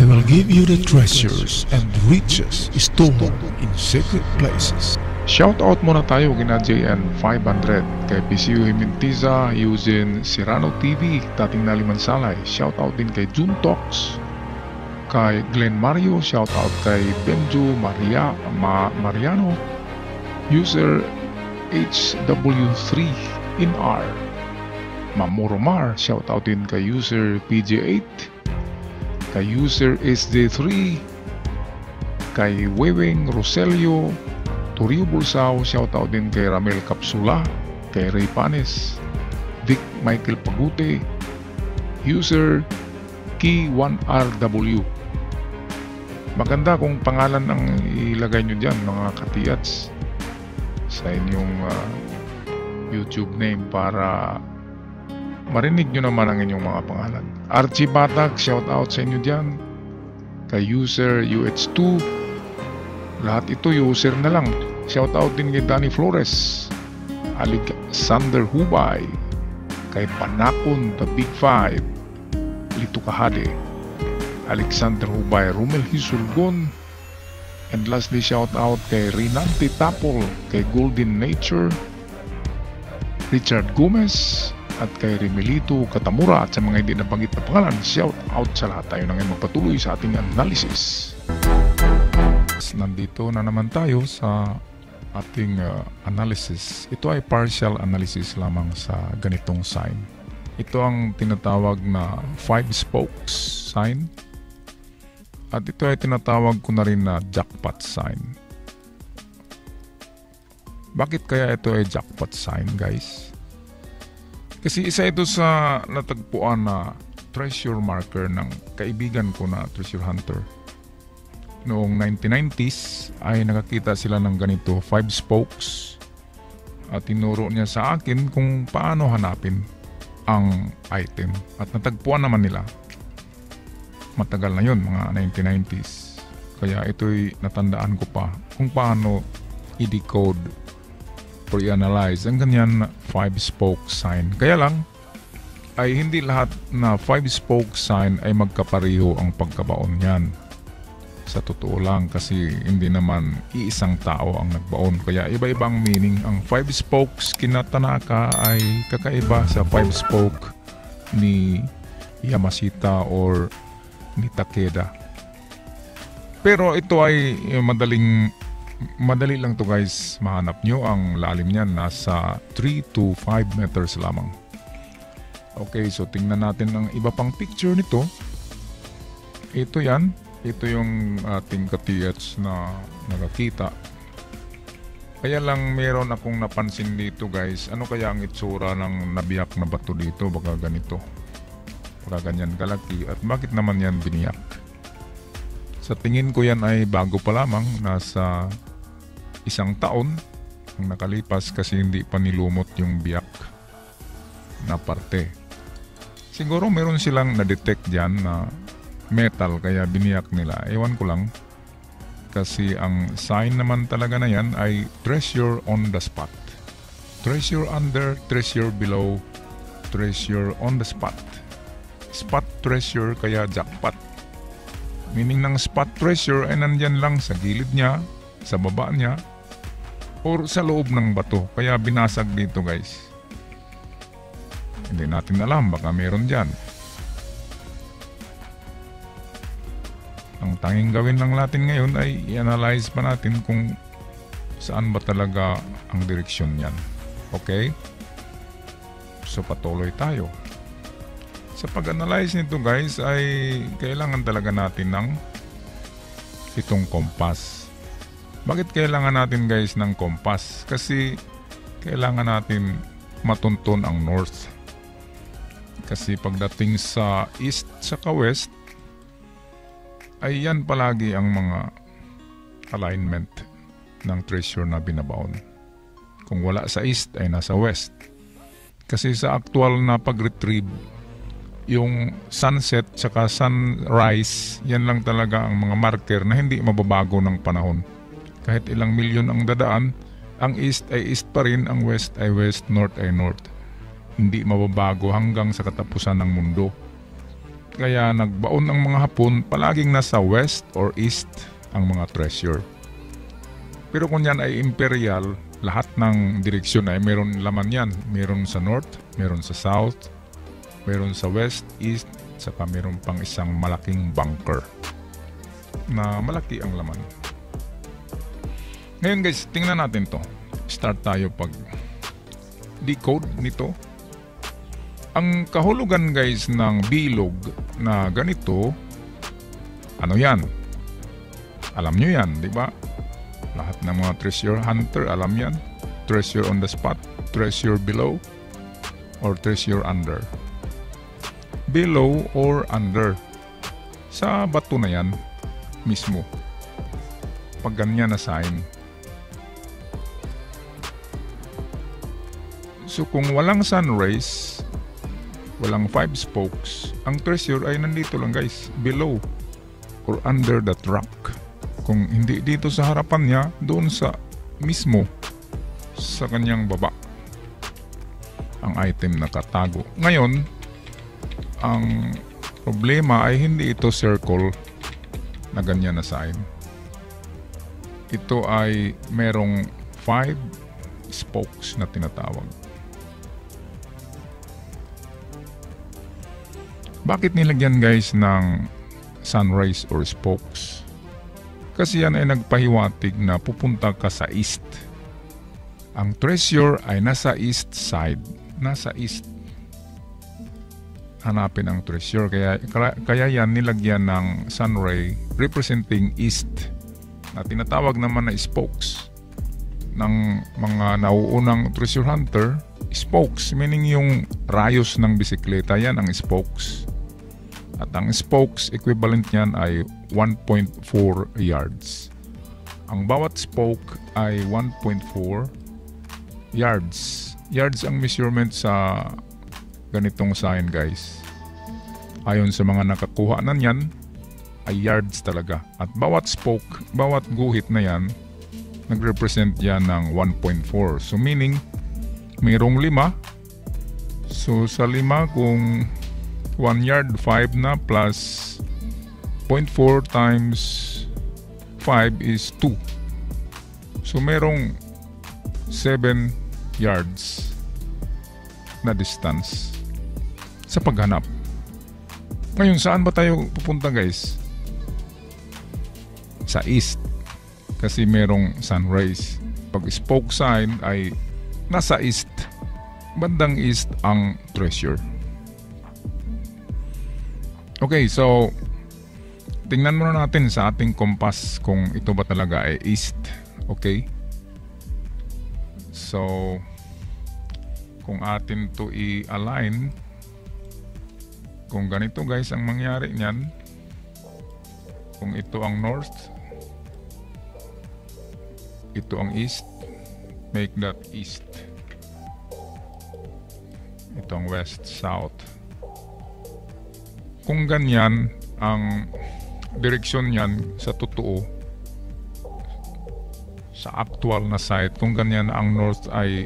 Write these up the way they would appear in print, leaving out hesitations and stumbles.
will give you the treasures and riches stored in secret places. Shoutout muna tayo kina JN500, kay PCU Himintiza, Yusin Sirano TV, Tating Nalimansalay. Shoutout din kay June Talks, kay Glenn Mario. Shoutout kay Benjo Mariano, user HW3INR. Mamoromar. Shoutout din kay user PJ8, kay user SD3, kay Weweng Roselio Turio Bulsao. Shoutout din kay Ramel Capsula, kay Ray Panes, Vic Michael Pagute, user Key1RW. Maganda kung pangalan ang ilagay nyo dyan, mga katiyats, sa inyong YouTube name para marinig nyo naman ang inyong mga pangalan. Archie Batag, shoutout sa inyo dyan, kay user UH2. Lahat ito user na lang. Shoutout din kay Danny Flores, Alexander Hubay, kay Panakon The Big Five, Lito Kahade, Alexander Hubay, Romel Hisulgon, and lastly shoutout kay Rinante Tapol, kay Golden Nature, Richard Gomez, at kay Remelito Katamura. At sa mga hindi nabanggit na pangalan, shoutout sa lahat. Tayo nang magpatuloy sa ating analysis. Nandito na naman tayo sa ating analysis. Ito ay partial analysis lamang sa ganitong sign. Ito ang tinatawag na 5 spokes sign, at ito ay tinatawag ko na rin na jackpot sign. Bakit kaya ito ay jackpot sign, guys? Kasi isa ito sa natagpuan na treasure marker ng kaibigan ko na treasure hunter. Noong 1990s ay nakakita sila ng ganito 5 spokes, at tinuro niya sa akin kung paano hanapin ang item, at natagpuan naman nila. Matagal na yun, mga 1990s, kaya ito'y natandaan ko pa kung paano i-decode or i-analyze ang ganyan 5 spoke sign. Kaya lang ay hindi lahat na 5 spoke sign ay magkapareho ang pagkabaon niyan. Sa totoo lang, kasi hindi naman iisang tao ang nagbaon, kaya iba-iba ang meaning. Ang 5 spokes kina Tanaka ay kakaiba sa 5 spoke ni Yamashita or ni Takeda. Pero ito ay madali lang to, guys, mahanap nyo. Ang lalim niyan nasa 3 to 5 meters lamang. Okay, so tingnan natin ang iba pang picture nito. Ito yan. Ito yung ating katiyats na nakakita. Kaya lang meron akong napansin dito, guys. Ano kaya ang itsura ng nabiyak na bato dito? Baka ganito, baka ganyan kalaki, at bakit naman yan biniyak? Sa tingin ko yan ay bago pa lamang, nasa 1 taon ang nakalipas, kasi hindi pa nilumot yung biyak na parte. Siguro meron silang na-detect dyan na metal, kaya biniyak nila. Ewan ko lang, kasi ang sign naman talaga na yan ay treasure on the spot. Treasure under, treasure below, treasure on the spot. Spot treasure, kaya jackpot. Meaning ng spot treasure ay nandyan lang sa gilid niya, sa baba niya, or sa loob ng bato, kaya binasag dito, guys. Hindi natin alam, baka meron dyan. Ang tanging gawin lang natin ngayon ay i-analyze pa natin kung saan ba talaga ang direksyon niyan. Okay? So patuloy tayo. Sa pag-analyze nito, guys, ay kailangan talaga natin ng itong kompas. Bakit kailangan natin, guys, ng kompas? Kasi kailangan natin matuntun ang north. Kasi pagdating sa east saka west, ay yan palagi ang mga alignment ng treasure na binabaon. Kung wala sa east ay nasa west. Kasi sa actual na pag-retrieve, yung sunset saka sunrise, yan lang talaga ang mga marker na hindi mababago ng panahon. Kahit ilang milyon ang dadaan, ang east ay east pa rin, ang west ay west, north ay north. Hindi mababago hanggang sa katapusan ng mundo. Kaya nagbaon ang mga Hapon, palaging nasa west or east ang mga treasure. Pero kung yan ay imperial, lahat ng direksyon ay meron laman yan. Meron sa north, meron sa south, meron sa west, east, saka meron pang isang malaking bunker na malaki ang laman. Ngayon guys, tingnan natin to. Start tayo pag decode nito. Ang kahulugan guys ng bilog na ganito, ano yan? Alam nyo yan, di ba? Lahat ng mga treasure hunter alam yan. Treasure on the spot, treasure below, or treasure under. Below or under. Sa bato na yan mismo. Pag ganyan na sign. So kung walang sun rays, walang 5 spokes, ang treasure ay nandito lang guys, below or under that rock. Kung hindi dito sa harapan niya, doon sa mismo sa kanyang baba ang item nakatago. Ngayon, ang problema ay hindi ito circle na ganyan na sign. Ito ay merong 5 spokes na tinatawag. Bakit nilagyan guys ng sunrise or spokes? Kasi yan ay nagpahiwatig na pupunta ka sa east. Ang treasure ay nasa east side. Nasa east. Hanapin ang treasure. Kaya yan nilagyan ng sunray representing east. Na tinatawag naman na spokes. Ng mga nauunang treasure hunter, spokes meaning yung rayos ng bisikleta, yan ang spokes. At ang spokes equivalent niyan ay 1.4 yards. Ang bawat spoke ay 1.4 yards. Yards ang measurement sa ganitong sign guys. Ayon sa mga nakakuha na niyan ay yards talaga. At bawat spoke, bawat guhit na yan, nagrepresent yan ng 1.4. So meaning, mayroong 5. So sa 5 kung 1 yard, 5 na plus 0.4 times 5 is 2. So merong 7 yards na distance sa paghanap. Ngayon, saan ba tayo pupunta guys? Sa east. Kasi merong sun rays. Pag spoke sign ay nasa east. Bandang east ang treasure. Okay, so tingnan muna natin sa ating compass kung ito ba talaga ay east. Okay? So kung atin to i-align, kung ganito guys ang mangyari niyan, kung ito ang north, ito ang east, make that east. Ito ang west, south. Kung ganyan ang direksyon niyan sa totoo, sa actual na site, kung ganyan ang north ay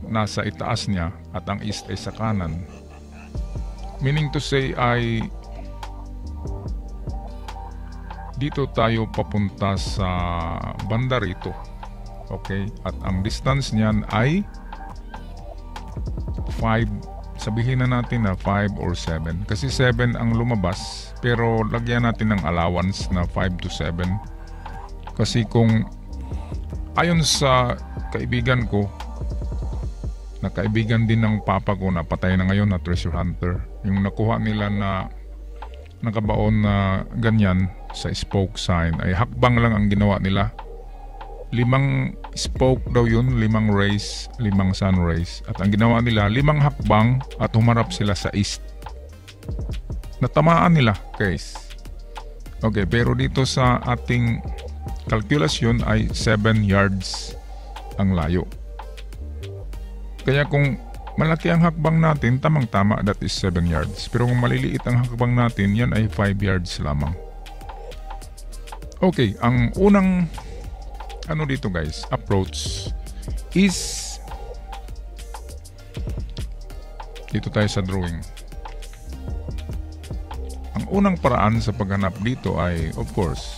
nasa itaas niya at ang east ay sa kanan, meaning to say ay dito tayo papunta sa banda rito. Okay? At ang distance niyan ay 5. Sabihin na natin na 5 or 7. Kasi 7 ang lumabas. Pero lagyan natin ng allowance na 5 to 7. Kasi kung ayon sa kaibigan ko, na kaibigan din ng papa ko na patay na ngayon na treasure hunter, yung nakuha nila na nakabaon na ganyan sa spoke sign ay hakbang lang ang ginawa nila. 5 spoke daw yun, 5 rays, 5 sun rays. At ang ginawa nila, 5 hakbang at humarap sila sa east. Natamaan nila guys. Okay, pero dito sa ating kalkulasyon ay 7 yards ang layo. Kaya kung malaki ang hakbang natin, tamang-tama, that is 7 yards. Pero kung maliliit ang hakbang natin, yan ay 5 yards lamang. Okay, ang unang ano dito guys, approach is dito tayo sa drawing. unang paraan sa paghanap dito ay, of course,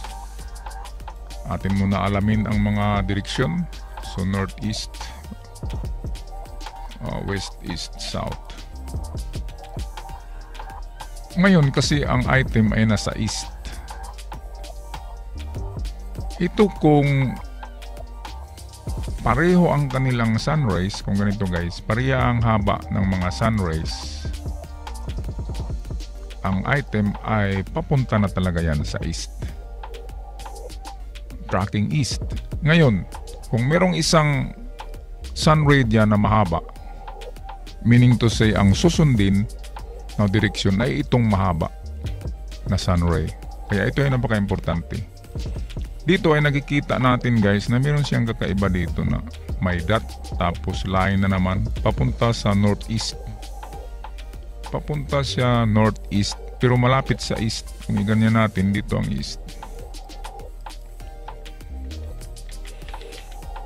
atin muna alamin ang mga direksyon. So, northeast, west, east, south. Ngayon, kasi ang item ay nasa east. Ito kung pareho ang kanilang sunrise, kung ganito guys, pareha ang haba ng mga sunrise, ang item ay papunta na talaga yan sa east. Tracking east. Ngayon, kung merong isang sunray dyan na mahaba, meaning to say ang susundin na direksyon ay itong mahaba na sunray. Kaya ito ay napaka-importante. Dito ay nakikita natin guys na meron siyang kakaiba dito na may dot tapos line na naman papunta sa northeast. Papunta siya northeast pero malapit sa east. Kung iganyan natin, dito ang east.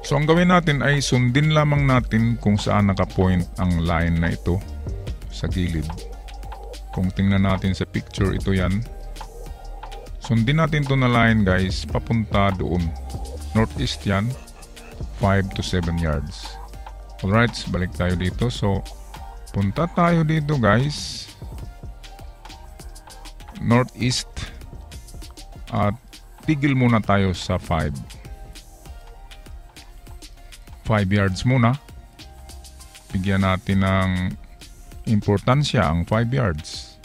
So ang gawin natin ay sundin lamang natin kung saan nakapoint ang line na ito sa gilid. Kung tingnan natin sa picture, ito yan. Sundin natin ito na line guys, papunta doon. Northeast yan, 5 to 7 yards. Alright, balik tayo dito. So, punta tayo dito guys. Northeast. At tigil muna tayo sa 5. 5 yards muna. Bigyan natin ng importansya ang 5 yards.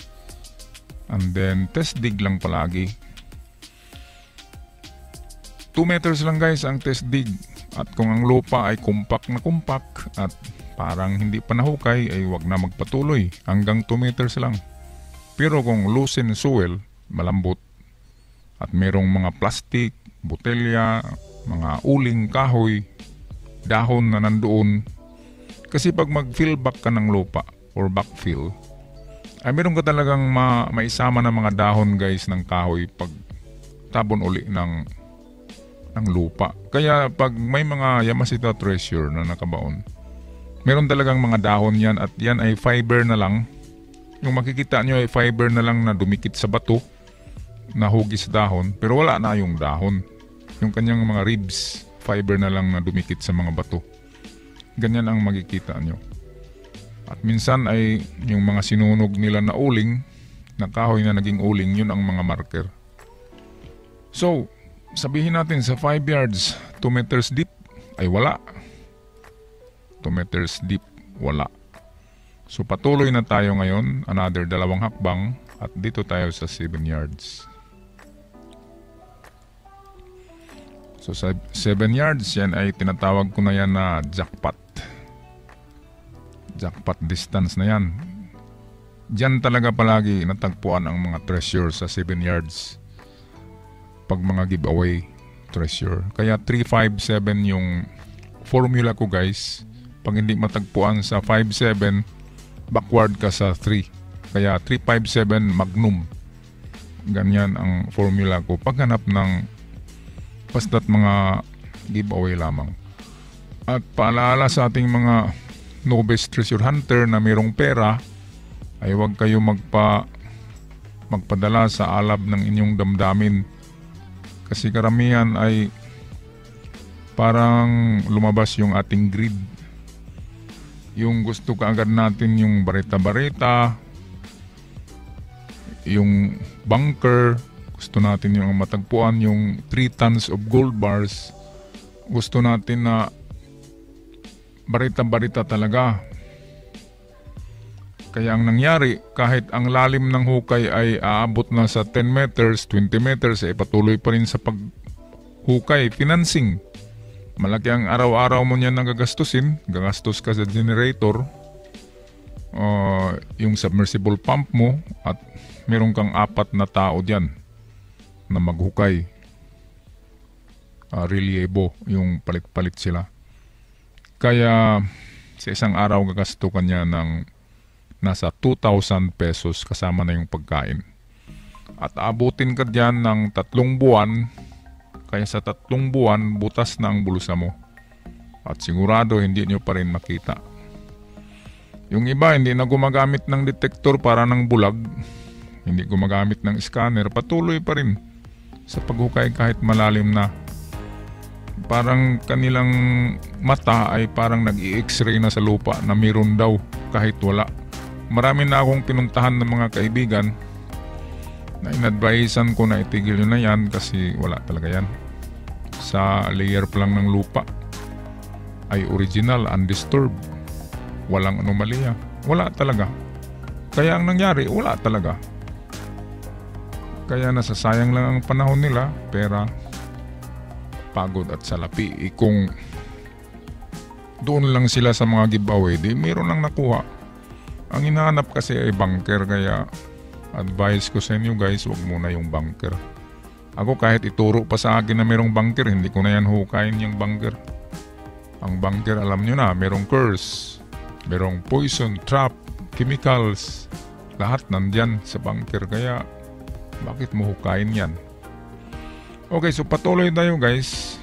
And then, test dig lang palagi. 2 meters lang guys ang test dig. At kung ang lupa ay kumpak na kumpak at parang hindi pa nahukay, ay wag na magpatuloy. Hanggang 2 meters lang. Pero kung loosened soil, malambot, at merong mga plastic, botelya, mga uling, kahoy, dahon na nandoon. Kasi pag mag-fill back ka ng lupa or backfill, ay meron ka talagang maisama na mga dahon guys ng kahoy pag tabon uli ng lupa. Kaya pag may mga Yamashita Treasure na nakabaon, meron talagang mga dahon yan at yan ay fiber na lang. Yung makikita nyo ay fiber na lang na dumikit sa bato, na hugis dahon, pero wala na yung dahon. Yung kanyang mga ribs, fiber na lang na dumikit sa mga bato. Ganyan ang makikita nyo. At minsan ay yung mga sinunog nila na uling, na kahoy na naging uling, yun ang mga marker. So, sabihin natin sa 5 yards, 2 meters deep, ay wala. 2 meters deep, wala. So patuloy na tayo ngayon, another 2 hakbang, at dito tayo sa 7 yards. So sa 7 yards, yan ay tinatawag ko na yan na jackpot. Jackpot distance na yan. Diyan talaga palagi natagpuan ang mga treasure sa 7 yards. Pag mga giveaway treasure. Kaya 357 yung formula ko guys. Pag hindi matagpuan sa 57, backward ka sa 3. Kaya 357 magnum. Ganyan ang formula ko. Paghanap ng basta't mga giveaway lamang. At paalala sa ating mga novice treasure hunter na mayroong pera, ay huwag kayo magpadala sa alab ng inyong damdamin. Kasi karamihan ay parang lumabas yung ating greed. Yung gusto kaagad natin yung bareta-bareta, yung bunker, gusto natin yung matagpuan yung 3 tons of gold bars, gusto natin na bareta-bareta talaga. Kaya ang nangyari, kahit ang lalim ng hukay ay aabot na sa 10 meters, 20 meters, ay patuloy pa rin sa paghukay, financing. Malaki ang araw-araw mo niyan nagagastusin. Gagastos ka sa generator, yung submersible pump mo, at meron kang 4 na tao dyan na maghukay. Reliebo, yung palit-palit sila. Kaya sa isang araw gagasto ka niya ng nasa 2,000 pesos kasama na yung pagkain. At abutin ka dyan ng 3 buwan. Kaya sa 3 buwan, butas na ang bulsa mo. At sigurado hindi nyo pa rin makita. Yung iba hindi na gumagamit ng detektor para ng bulag. hindi gumagamit ng scanner, patuloy pa rin sa paghukay kahit malalim na. Parang kanilang mata ay parang nag-i-x-ray na sa lupa na meron daw kahit wala. Marami na akong pinuntahan ng mga kaibigan na inadvisean ko na itigil nyo na yan kasi wala talaga yan. Sa layer pa lang ng lupa ay original, undisturbed, walang anomalya, wala talaga. Kaya ang nangyari, wala talaga. Kaya nasasayang lang ang panahon nila, pera, pagod at salapi. Kung doon lang sila sa mga giveaway, di meron lang nakuha. Ang hinahanap kasi ay bunker, kaya advice ko sa inyo guys, wag muna yung bunker. Ako kahit ituro pa sa akin na merong bunker, hindi ko na yan hukayin yung bunker. Ang bunker, alam nyo na, merong curse, merong poison, trap, chemicals, lahat nandyan sa bunker. Kaya bakit mo hukayin yan? Okay, so patuloy tayo guys.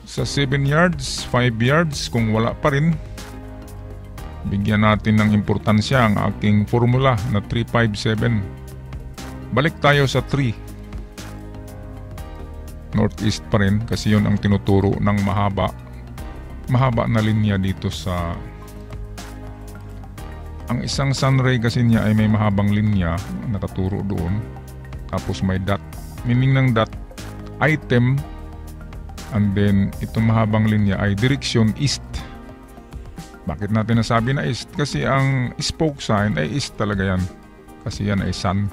Sa 7 yards, 5 yards, kung wala pa rin, bigyan natin ng importansya ang aking formula na 357. Balik tayo sa 3. Northeast pa rin kasi yun ang tinuturo ng mahaba na linya dito sa... Ang isang sunray kasi niya ay may mahabang linya nakaturo doon. Tapos may dot. Meaning ng dot, item, and then itong mahabang linya ay direction east. Bakit natin nasabi na east? Kasi ang spoke sign ay east talaga yan. Kasi yan ay sun.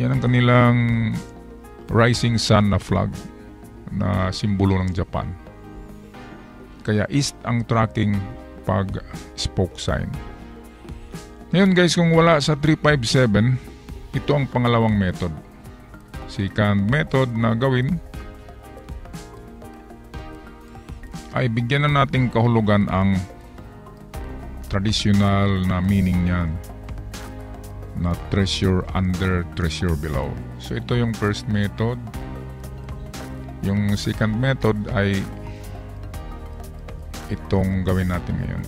Yan ang kanilang rising sun na flag na simbolo ng Japan. Kaya east ang tracking pag spoke sign. Ngayon guys, kung wala sa 357, ito ang pangalawang method. Second method na gawin ay bigyan na nating kahulugan ang traditional na meaning niyan na treasure under, treasure below. So ito yung first method. Yung second method ay itong gawin natin ngayon.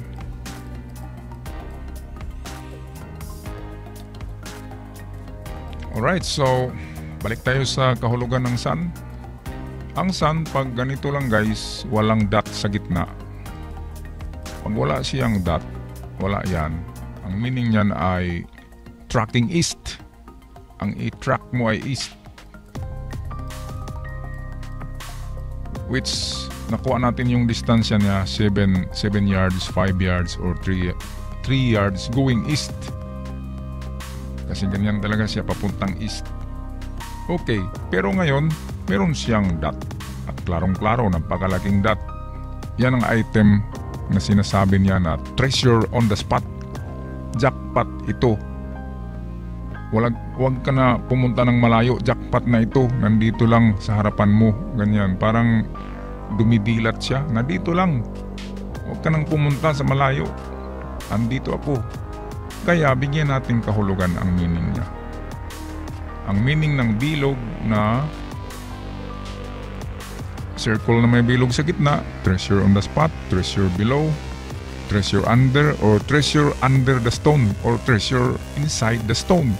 Alright, so balik tayo sa kahulugan ng sun. Ang sun, pag ganito lang guys, walang dot sa gitna. Pag wala siyang dot, wala yan. Ang meaning niyan ay tracking east. Ang i-track mo ay east. Which, nakuha natin yung distansya niya, 7 yards, 5 yards, or 3 yards going east. Kasi ganyan talaga siya, papuntang east. Okay, pero ngayon, meron siyang dot. At klarong-klaro, napakalaking dot. Yan ang item na sinasabi niya na treasure on the spot. Jackpot ito. Wag ka na pumunta ng malayo. Jackpot na ito. Nandito lang sa harapan mo. Ganyan. Parang dumidilat siya. Nandito lang. Wag ka nang pumunta sa malayo. Andito ako. Kaya bigyan natin kahulugan ang meaning niya. Ang meaning ng bilog na circle na may bilog sa gitna, treasure on the spot, treasure below, treasure under, or treasure under the stone, or treasure inside the stone,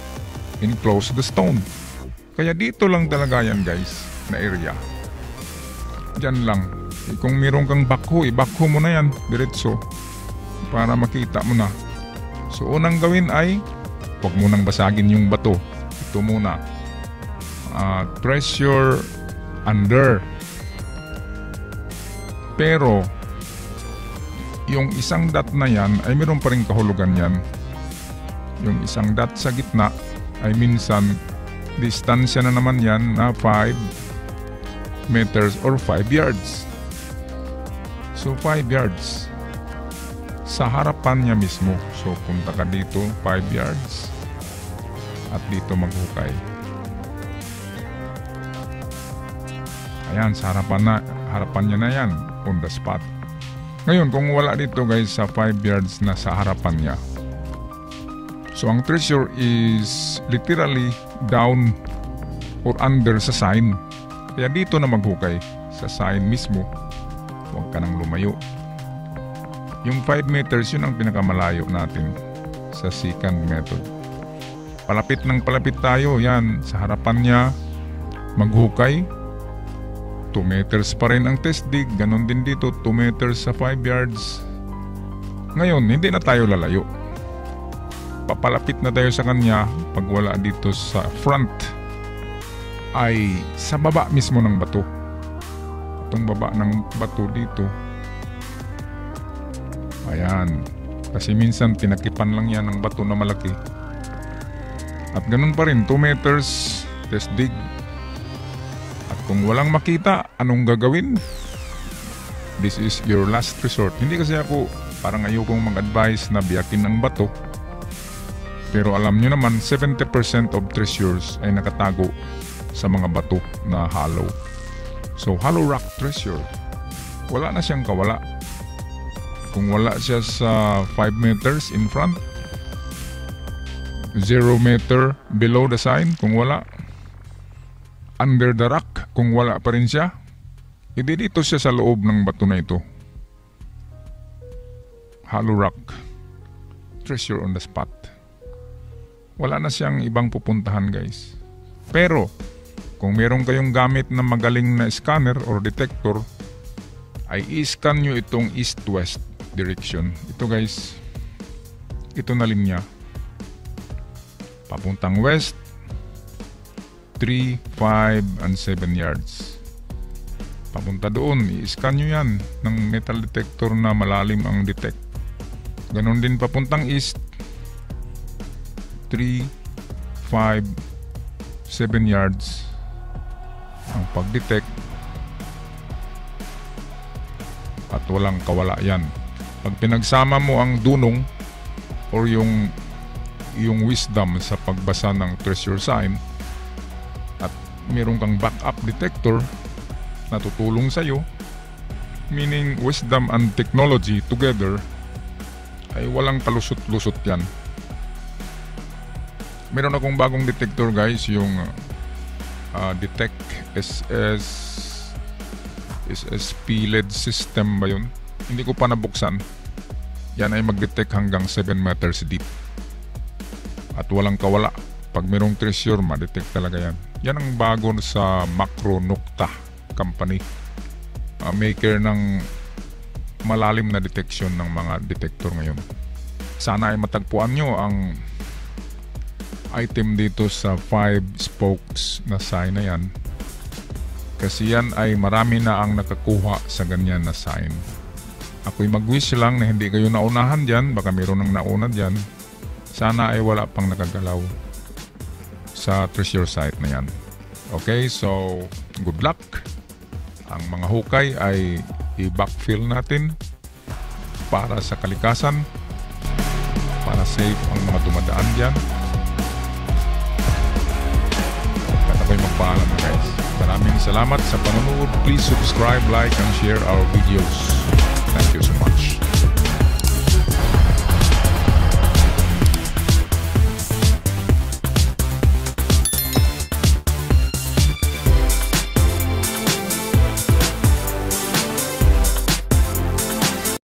enclose the stone. Kaya dito lang talaga yan guys, na area. Diyan lang. Kung meron kang bakho, ibakho mo na yan diretso para makita mo na. So unang gawin ay huwag mo nang basagin yung bato. Ito muna, treasure under. Pero yung isang dot na yan ay meron pa rin kahulugan yan. Yung isang dot sa gitna ay minsan distansya na naman yan na 5 meters or 5 yards. So 5 yards sa harapan niya mismo. So punta ka dito 5 yards at dito maghukay. Ayan, sa harapan niya na yan, on the spot. Ngayon, kung wala dito guys sa 5 yards na sa harapan niya, so ang treasure is literally down or under sa sign. Kaya dito na maghukay sa sign mismo. Huwag ka nang lumayo. Yung 5 meters, yun ang pinakamalayo natin sa second method. Palapit ng palapit tayo. Yan, sa harapan niya, maghukay. 2 meters pa rin ang test dig. Ganon din dito, 2 meters sa 5 yards. Ngayon, hindi na tayo lalayo. Papalapit na tayo sa kanya. Pag wala dito sa front, ay sa baba mismo ng bato. Itong baba ng bato dito. Ayan. Kasi minsan tinakipan lang yan ng bato na malaki. At ganun pa rin, 2 meters test dig. At kung walang makita, anong gagawin? This is your last resort. Hindi kasi ako parang ayokong mag-advise na biyakin ang bato. Pero alam nyo naman, 70% of treasures ay nakatago sa mga bato na hollow. So hollow rock treasure, wala na siyang kawala. Kung wala siya sa 5 meters in front, 0 meter below the sign, kung wala, under the rock, kung wala pa rin siya, hindi dito siya sa loob ng bato na ito. Hollow rock treasure on the spot. Wala na siyang ibang pupuntahan, guys. Pero kung meron kayong gamit na magaling na scanner or detector, ay i-scan nyo itong east-west direction. Ito, guys, ito na linya papuntang west, 3, 5, and 7 yards. Papunta doon, i-scan nyo yan ng metal detector na malalim ang detect. Ganon din papuntang east, 3, 5, 7 yards ang pag-detect. At walang kawala yan. Pag pinagsama mo ang dunong or yung wisdom sa pagbasa ng treasure sign at meron kang backup detector na tutulong sa'yo, meaning wisdom and technology together, ay walang kalusot-lusot yan. Meron akong bagong detector, guys, yung Detect SSP LED system ba yun? Hindi ko pa nabuksan. Yan ay mag-detect hanggang 7 meters deep. At walang kawala. Pag merong treasure, ma-detect talaga yan. Yan ang bago sa Macro Nukta Company. Maker ng malalim na detection ng mga detector ngayon. Sana ay matagpuan nyo ang item dito sa 5 spokes na sign na yan. Kasi yan ay marami na ang nakakuha sa ganyan na sign. Ako'y mag-wish lang na hindi kayo naunahan dyan. Baka mayroon ng nauna dyan. Sana ay wala pang nakagalaw sa treasure site na yan. Okay, so good luck. Ang mga hukay ay i-backfill natin para sa kalikasan, para safe ang mga dumadaan dyan. At ako'y magpaalam na, guys. Maraming salamat sa panonood. Please subscribe, like, and share our videos. Thank you so much.